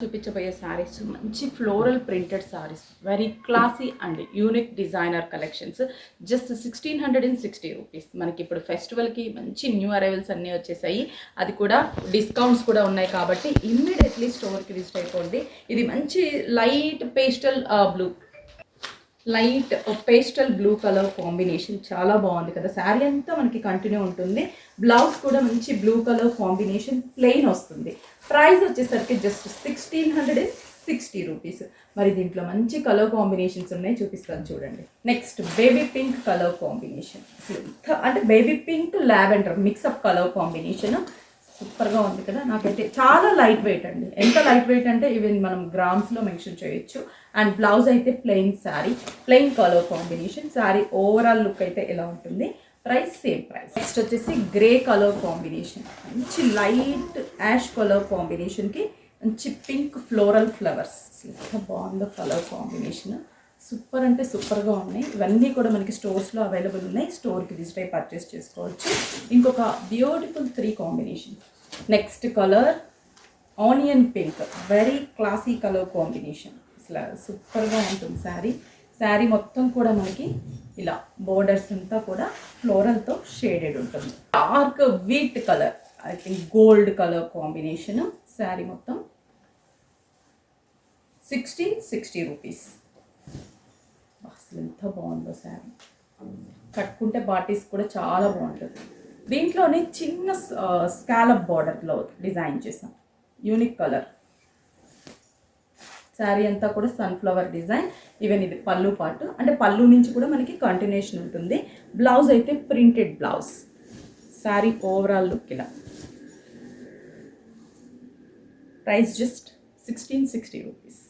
చూపించబోయే సారీస్ మంచి floral printed saris, very classy and unique designer collections. Just 1660 rupees. మనకి ఇప్పుడు ఫెస్టివల్కి మంచి న్యూ అరైవల్స్ అన్నీ వచ్చేసాయి. అది కూడా డిస్కౌంట్స్ కూడా ఉన్నాయి కాబట్టి ఇమ్మీడియట్లీ స్టోర్కి విజిట్ అయిపోండి. ఇది మంచి light pastel blue colour combination చాలా బాగుంది కదా. శారీ అంతా మనకి కంటిన్యూ ఉంటుంది. బ్లౌజ్ కూడా మంచి బ్లూ కలర్ కాంబినేషన్ ప్లెయిన్ వస్తుంది. ప్రైస్ వచ్చేసరికి జస్ట్ 1660 రూపీస్. మరి దీంట్లో మంచి కలర్ కాంబినేషన్స్ ఉన్నాయి, చూపిస్తాను చూడండి. Next baby pink colour combination, అంటే baby pink lavender mix up colour combination సూపర్గా ఉంది కదా. నాకైతే చాలా లైట్ వెయిట్ అండి. ఎంత లైట్ వెయిట్ అంటే ఈవెన్ మనం గ్రామ్స్లో మెన్షన్ చేయొచ్చు. అండ్ బ్లౌజ్ అయితే plain sari, plain colour combination. Sari overall look అయితే ఎలా ఉంటుంది, ప్రైస్ సేమ్ ప్రైస్. నెక్స్ట్ వచ్చేసి గ్రే కలర్ కాంబినేషన్, మంచి లైట్ యాష్ కలర్ కాంబినేషన్కి మంచి పింక్ ఫ్లోరల్ ఫ్లవర్స్. ఎంత బాగుందో కలర్ కాంబినేషన్, సూపర్ అంటే సూపర్గా ఉన్నాయి. ఇవన్నీ కూడా మనకి స్టోర్స్లో అవైలబుల్ ఉన్నాయి. స్టోర్కి విజిట్ అయ్యి పర్చేస్ చేసుకోవచ్చు. ఇంకొక beautiful 3 combination. Next colour onion pink, very classy colour combination. అసలు సూపర్గా ఉంటుంది శారీ. శారీ మొత్తం కూడా మనకి ఇలా బోర్డర్స్ అంతా కూడా ఫ్లోరల్తో షేడెడ్ ఉంటుంది. Dark wheat colour, I think gold colour combination. Sari మొత్తం 1660 రూపీస్. అసలు ఎంత బాగుందో శారీ, కట్టుకుంటే పార్టీస్ కూడా చాలా బాగుంటుంది. దీంట్లోనే చిన్న స్కాలప్ బార్డర్లో డిజైన్ చేసాం, యూనిక్ కలర్. శారీ అంతా కూడా సన్ఫ్లవర్ డిజైన్. ఈవెన్ ఇది పళ్ళు పాటు, అంటే పళ్ళు నుంచి కూడా మనకి కంటిన్యూషన్ ఉంటుంది. బ్లౌజ్ అయితే printed blouse. Sari overall look ఇలా. Price just 1660 rupees.